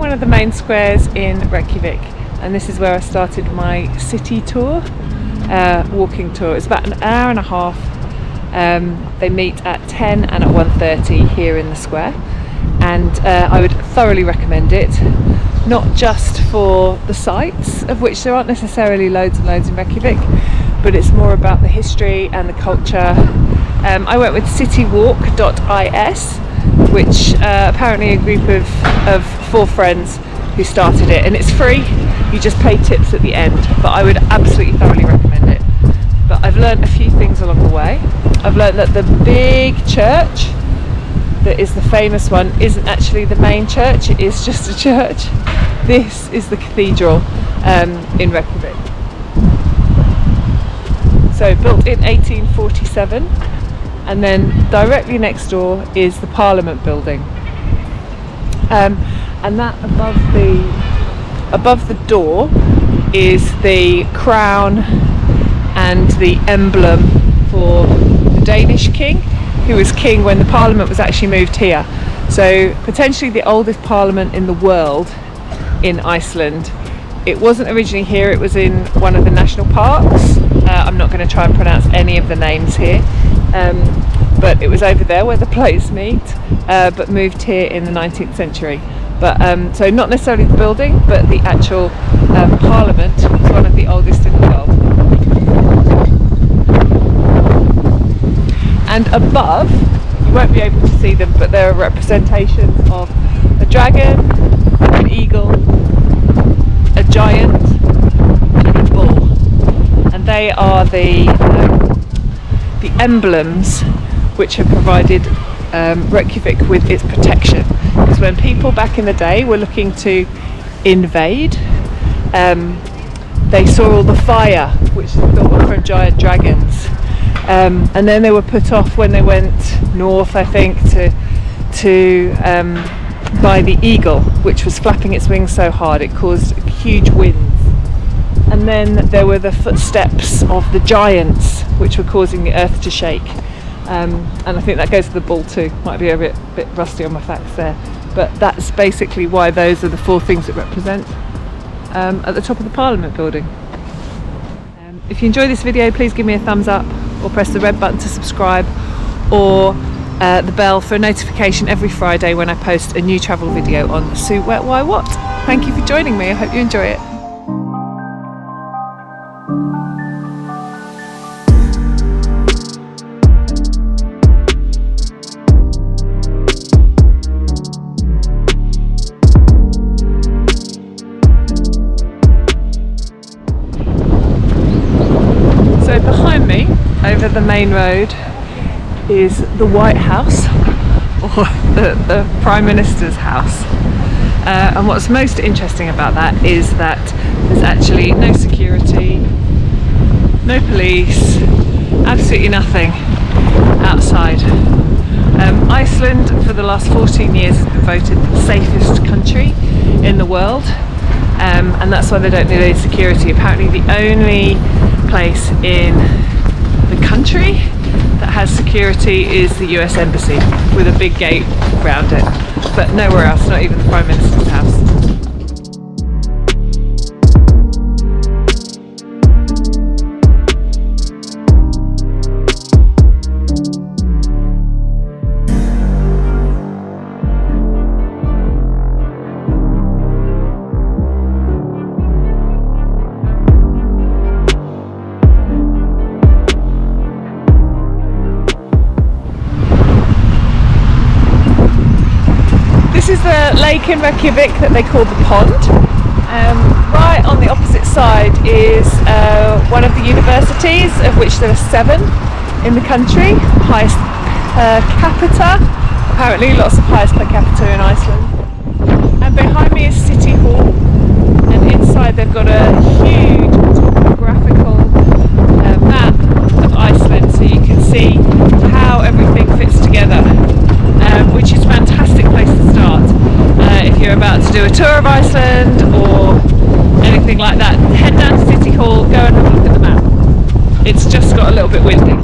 one of the main squares in Reykjavik, and this is where I started my city tour, walking tour. It's about an hour and a half. They meet at 10 and at 1:30 here in the square, and I would thoroughly recommend it, not just for the sights, of which there aren't necessarily loads and loads in Reykjavik, but it's more about the history and the culture. I went with citywalk.is, which apparently a group of 4 friends who started it, and it's free. You just pay tips at the end, but I would absolutely thoroughly recommend it. But I've learned a few things along the way. I've learned that the big church that is the famous one isn't actually the main church, it is just a church. This is the Cathedral in Reykjavik. So built in 1847, and then directly next door is the Parliament building. And that above the door is the crown and the emblem for the Danish king, who was king when the Parliament was actually moved here. So potentially the oldest parliament in the world in Iceland. It wasn't originally here, it was in one of the national parks. I'm not going to try and pronounce any of the names here, but it was over there where the plates meet, but moved here in the 19th century. But so not necessarily the building, but the actual parliament was one of the oldest in the world. And above, you won't be able to see them, but there are representations of a dragon, an eagle, a giant, and a bull. And they are the emblems which have provided Reykjavik with its protection. Because when people back in the day were looking to invade, they saw all the fire which was built up from giant dragons, and then they were put off when they went north, I think, to by the eagle, which was flapping its wings so hard it caused huge winds. And then there were the footsteps of the giants, which were causing the earth to shake. And I think that goes to the bull too. Might be a bit rusty on my facts there, but that's basically why those are the 4 things it represents at the top of the Parliament building. If you enjoy this video, please give me a thumbs up, or press the red button to subscribe, or the bell for a notification every Friday when I post a new travel video on So Wet Why What. Thank you for joining me, I hope you enjoy it. So behind me, over the main road, is the White House, or the Prime Minister's house. And what's most interesting about that is that there's actually no security, no police, absolutely nothing outside. Iceland for the last 14 years has been voted the safest country in the world, and that's why they don't need any security. Apparently the only place in the country that has security is the US Embassy, with a big gate around it, but nowhere else, not even the Prime Minister's house. This is the lake in Reykjavik that they call the pond. Right on the opposite side is one of the universities, of which there are 7 in the country, highest per capita. Apparently lots of highest per capita in Iceland. And behind me is City Hall, and inside they've got a huge topographical map of Iceland, so you can see how everything fits together. Which is a fantastic place to start if you're about to do a tour of Iceland or anything like that. Head down to City Hall, go and have a look at the map. It's just got a little bit windy.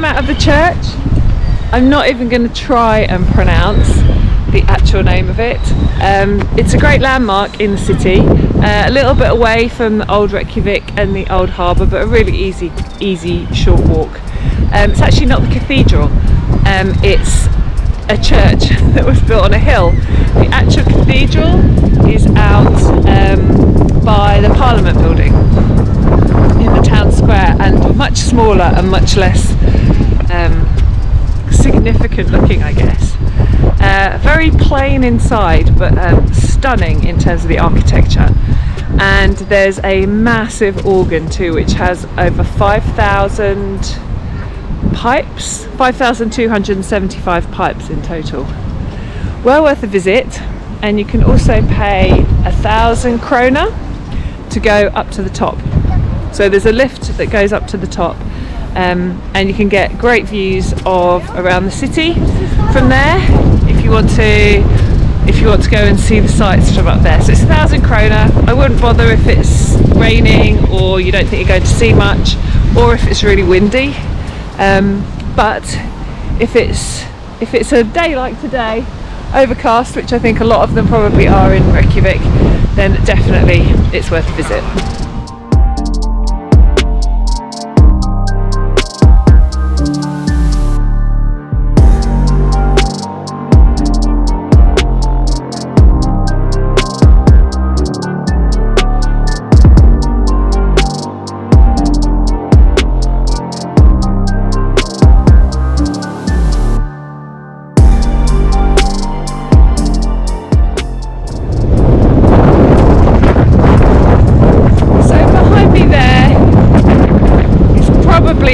come out of the church, I'm not even going to try and pronounce the actual name of it. It's a great landmark in the city, a little bit away from the old Reykjavik and the old harbour, but a really easy short walk. It's actually not the cathedral, it's a church that was built on a hill. The actual cathedral is out by the Parliament building in the town square, and much smaller and much less significant looking, I guess. Very plain inside, but stunning in terms of the architecture. And there's a massive organ too, which has over 5,000 pipes, 5,275 pipes in total. Well worth a visit, and you can also pay 1,000 krona to go up to the top. So there's a lift that goes up to the top, and you can get great views of around the city from there if you want to go and see the sights from up there. So it's 1,000 krona. I wouldn't bother if it's raining or you don't think you're going to see much, or if it's really windy. But if it's a day like today, overcast, which I think a lot of them probably are in Reykjavik, then definitely it's worth a visit.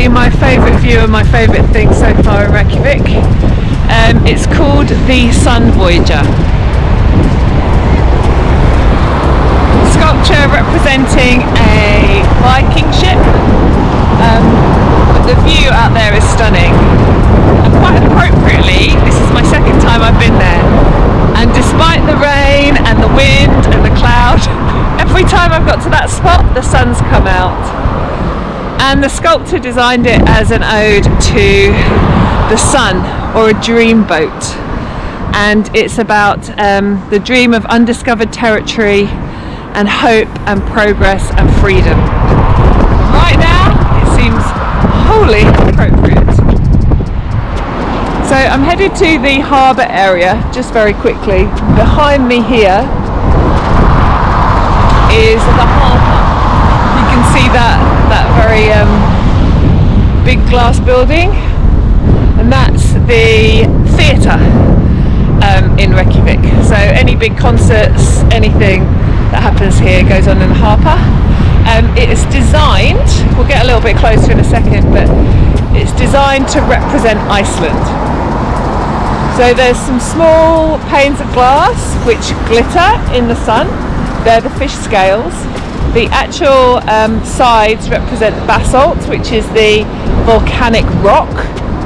My favourite view and my favourite thing so far in Reykjavik. It's called the Sun Voyager. Sculpture representing a Viking ship. The view out there is stunning. And quite appropriately, this is my second time I've been there. And despite the rain and the wind and the cloud, every time I've got to that spot, the sun's come out. And the sculptor designed it as an ode to the sun, or a dream boat. And it's about the dream of undiscovered territory and hope and progress and freedom. Right now, it seems wholly appropriate. So I'm headed to the harbour area just very quickly. Behind me here is the harbour. You can see that very big glass building, and that's the theatre in Reykjavik. So any big concerts, anything that happens here goes on in the harbour. It is designed, we'll get a little bit closer in a second, but it's designed to represent Iceland. So there's some small panes of glass which glitter in the sun. They're the fish scales. The actual sides represent basalt, which is the volcanic rock,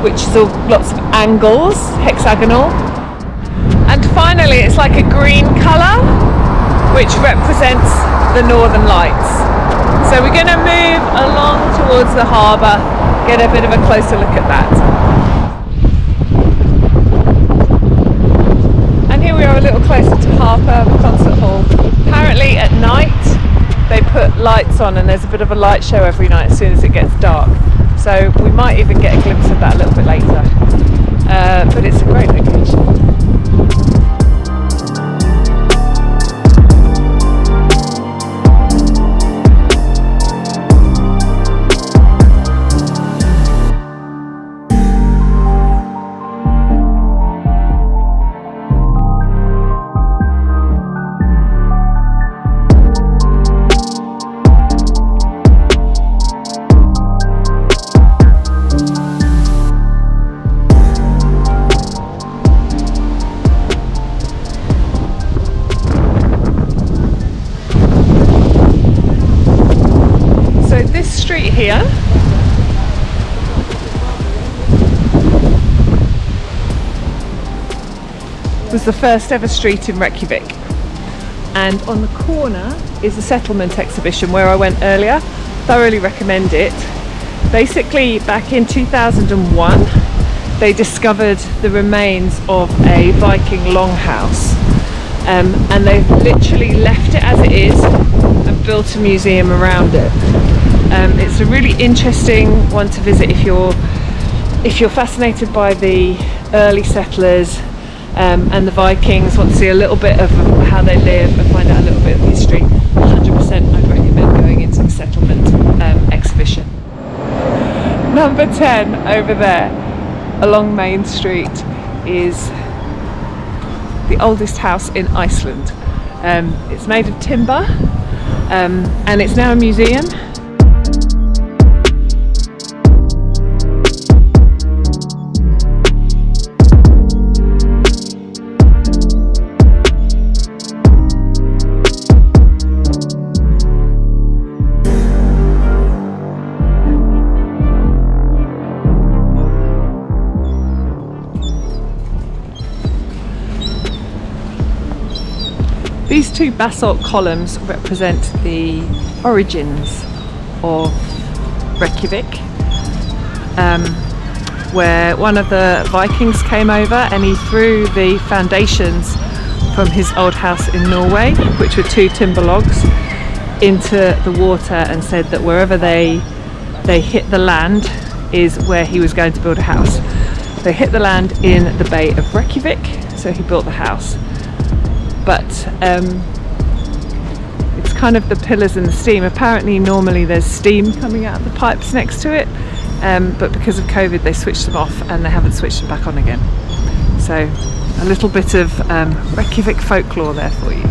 which is lots of angles, hexagonal. And finally, it's like a green colour, which represents the northern lights. So we're going to move along towards the harbour, get a bit of a closer look at that. And here we are a little closer to Harper, the concert hall. Apparently at night, they put lights on, and there's a bit of a light show every night as soon as it gets dark. So we might even get a glimpse of that a little bit later. But it's a great location. Here was the first ever street in Reykjavik, and on the corner is a settlement exhibition where I went earlier. Thoroughly recommend it. Basically, back in 2001, they discovered the remains of a Viking longhouse, and they've literally left it as it is and built a museum around it. It's a really interesting one to visit if you're fascinated by the early settlers and the Vikings, want to see a little bit of how they live and find out a little bit of history. 100% I'd recommend going into the settlement exhibition. Number 10 over there along Main Street is the oldest house in Iceland. It's made of timber and it's now a museum. These two basalt columns represent the origins of Reykjavik, where one of the Vikings came over and he threw the foundations from his old house in Norway, which were 2 timber logs, into the water, and said that wherever they hit the land is where he was going to build a house. They hit the land in the Bay of Reykjavik, so he built the house. But it's kind of the pillars and the steam. Apparently normally there's steam coming out of the pipes next to it, but because of COVID they switched them off and they haven't switched them back on again. So a little bit of Reykjavik folklore there for you.